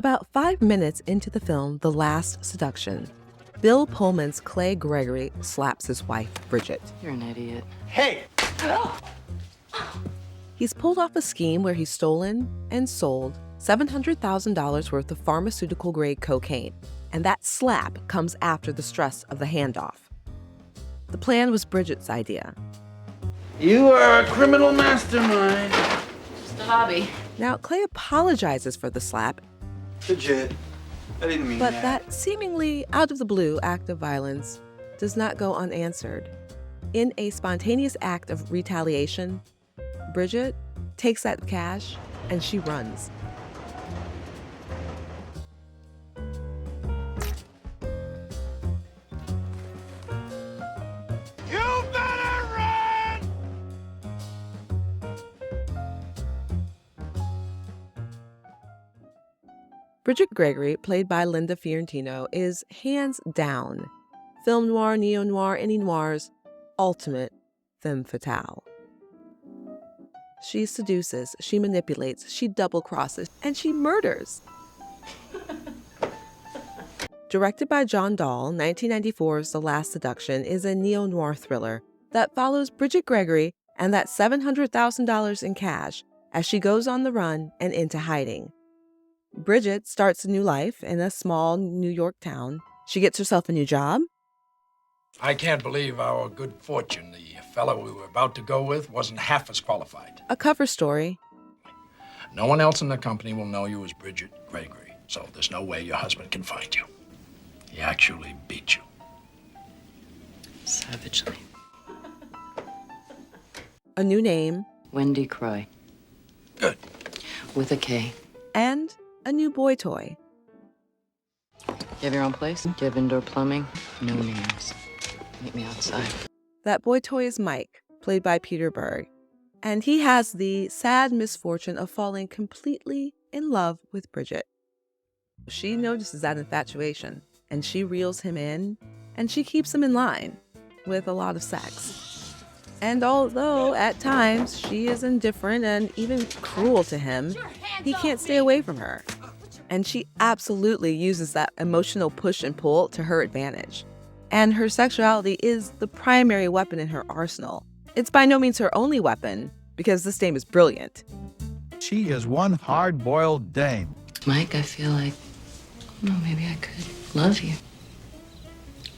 About 5 minutes into the film, The Last Seduction, Bill Pullman's Clay Gregory slaps his wife, Bridget. You're an idiot. Hey! He's pulled off a scheme where he's stolen and sold $700,000 worth of pharmaceutical-grade cocaine, and that slap comes after the stress of the handoff. The plan was Bridget's idea. You are a criminal mastermind. Just a hobby. Now, Clay apologizes for the slap, Legit. I didn't mean but that. that seemingly out-of-the-blue act of violence does not go unanswered. In a spontaneous act of retaliation, Bridget takes that cash and she runs. You better run! Bridget Gregory, played by Linda Fiorentino, is hands down film noir, neo-noir, any noir's ultimate femme fatale. She seduces, she manipulates, she double-crosses, and she murders. Directed by John Dahl, 1994's The Last Seduction is a neo-noir thriller that follows Bridget Gregory and that $700,000 in cash as she goes on the run and into hiding. Bridget starts a new life in a small New York town. She gets herself a new job. I can't believe our good fortune. The fellow we were about to go with wasn't half as qualified. A cover story. No one else in the company will know you as Bridget Gregory, so there's no way your husband can find you. He actually beat you. Savagely. A new name. Wendy Croy. Good. With a K. And a new boy toy. You have your own place? Do you have indoor plumbing? No names. Meet me outside. That boy toy is Mike, played by Peter Berg. And he has the sad misfortune of falling completely in love with Bridget. She notices that infatuation, and she reels him in, and she keeps him in line with a lot of sex. And although at times she is indifferent and even cruel to him, he can't stay away from her. And she absolutely uses that emotional push and pull to her advantage. And her sexuality is the primary weapon in her arsenal. It's by no means her only weapon, because this dame is brilliant. She is one hard-boiled dame. Mike, I feel like, maybe I could love you.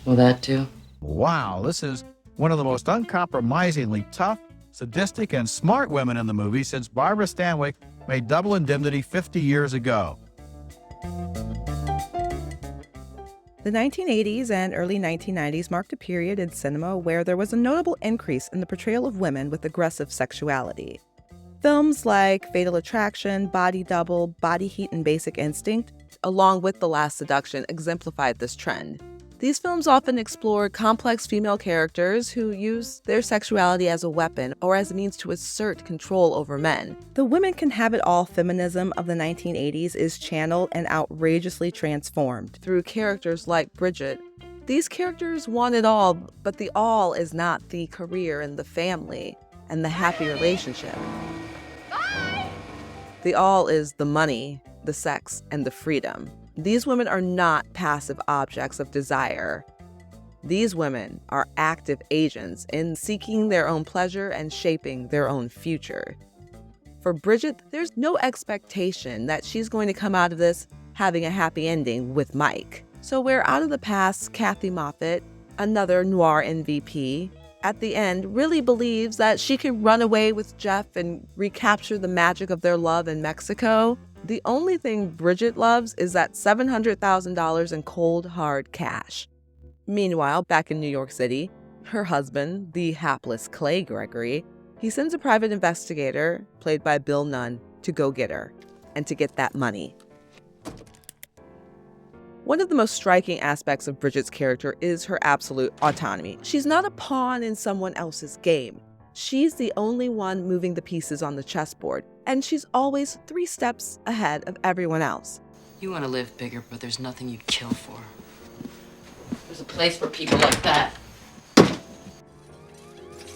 Well, that too. Wow, this is one of the most uncompromisingly tough, sadistic, and smart women in the movie since Barbara Stanwyck made Double Indemnity 50 years ago. The 1980s and early 1990s marked a period in cinema where there was a notable increase in the portrayal of women with aggressive sexuality. Films like Fatal Attraction, Body Double, Body Heat, and Basic Instinct, along with The Last Seduction, exemplified this trend. These films often explore complex female characters who use their sexuality as a weapon or as a means to assert control over men. The women can have it all feminism of the 1980s is channeled and outrageously transformed through characters like Bridget. These characters want it all, but the all is not the career and the family and the happy relationship. The all is the money, the sex, and the freedom. These women are not passive objects of desire. These women are active agents in seeking their own pleasure and shaping their own future. For Bridget, there's no expectation that she's going to come out of this having a happy ending with Mike. So where Out of the Past, Kathy Moffat, another noir MVP, at the end really believes that she can run away with Jeff and recapture the magic of their love in Mexico, the only thing Bridget loves is that $700,000 in cold, hard cash. Meanwhile, back in New York City, her husband, the hapless Clay Gregory, he sends a private investigator, played by Bill Nunn, to go get her and to get that money. One of the most striking aspects of Bridget's character is her absolute autonomy. She's not a pawn in someone else's game. She's the only one moving the pieces on the chessboard, and she's always 3 steps ahead of everyone else. You want to live bigger, but there's nothing you'd kill for. There's a place for people like that.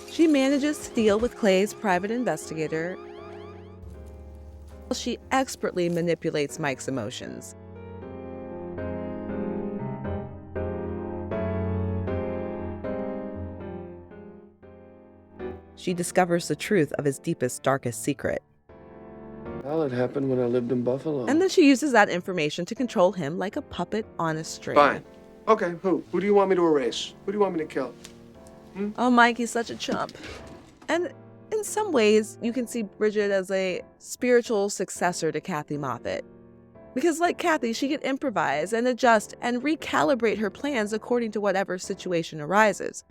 She manages to deal with Clay's private investigator She expertly manipulates Mike's emotions. She discovers the truth of his deepest, darkest secret. Well, it happened when I lived in Buffalo. And then she uses that information to control him like a puppet on a string. Fine. Okay, who? Who do you want me to erase? Who do you want me to kill? Oh, Mike, he's such a chump. And in some ways, you can see Bridget as a spiritual successor to Kathy Moffat. Because like Kathy, she can improvise and adjust and recalibrate her plans according to whatever situation arises.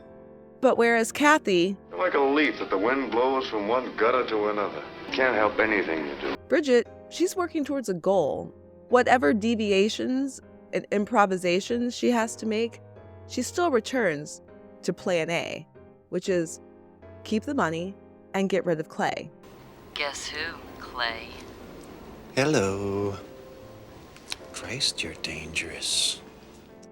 But whereas Kathy... You're like a leaf that the wind blows from one gutter to another. Can't help anything you do. Bridget, she's working towards a goal. Whatever deviations and improvisations she has to make, she still returns to plan A, which is keep the money and get rid of Clay. Guess who, Clay? Hello. Christ, you're dangerous.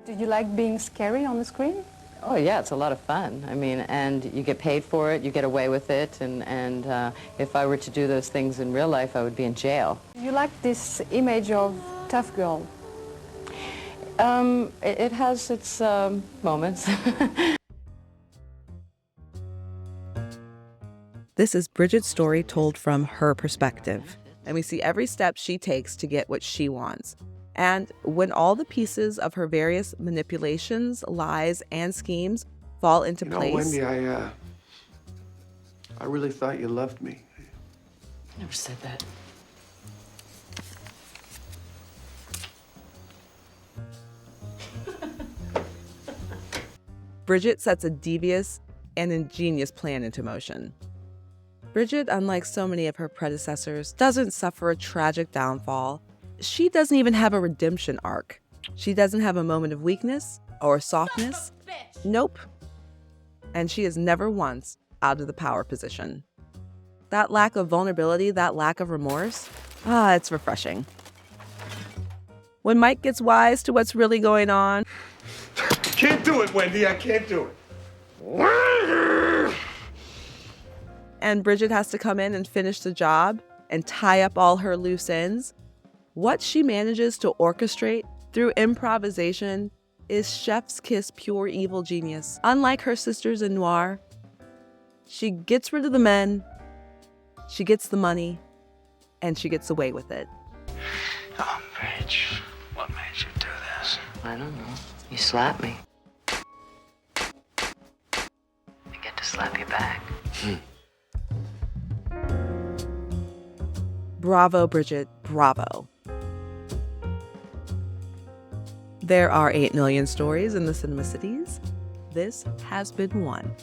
Did you like being scary on the screen? Oh, yeah, it's a lot of fun. I mean, and you get paid for it, you get away with it, and if I were to do those things in real life, I would be in jail. You like this image of tough girl? It has its moments. This is Bridget's story told from her perspective, and we see every step she takes to get what she wants. And when all the pieces of her various manipulations, lies, and schemes fall into place... Wendy, I really thought you loved me. I never said that. Bridget sets a devious and ingenious plan into motion. Bridget, unlike so many of her predecessors, doesn't suffer a tragic downfall. She doesn't even have a redemption arc. She doesn't have a moment of weakness or softness. Nope. And she is never once out of the power position. That lack of vulnerability, that lack of remorse, it's refreshing. When Mike gets wise to what's really going on... Can't do it, Wendy, I can't do it. And Bridget has to come in and finish the job and tie up all her loose ends. What she manages to orchestrate through improvisation is chef's kiss pure evil genius. Unlike her sisters in Noir, she gets rid of the men, she gets the money, and she gets away with it. Oh, Bridge, what made you do this? I don't know. You slap me. I get to slap you back. Bravo, Bridget, bravo. There are 8 million stories in the Cinema Cities. This has been one.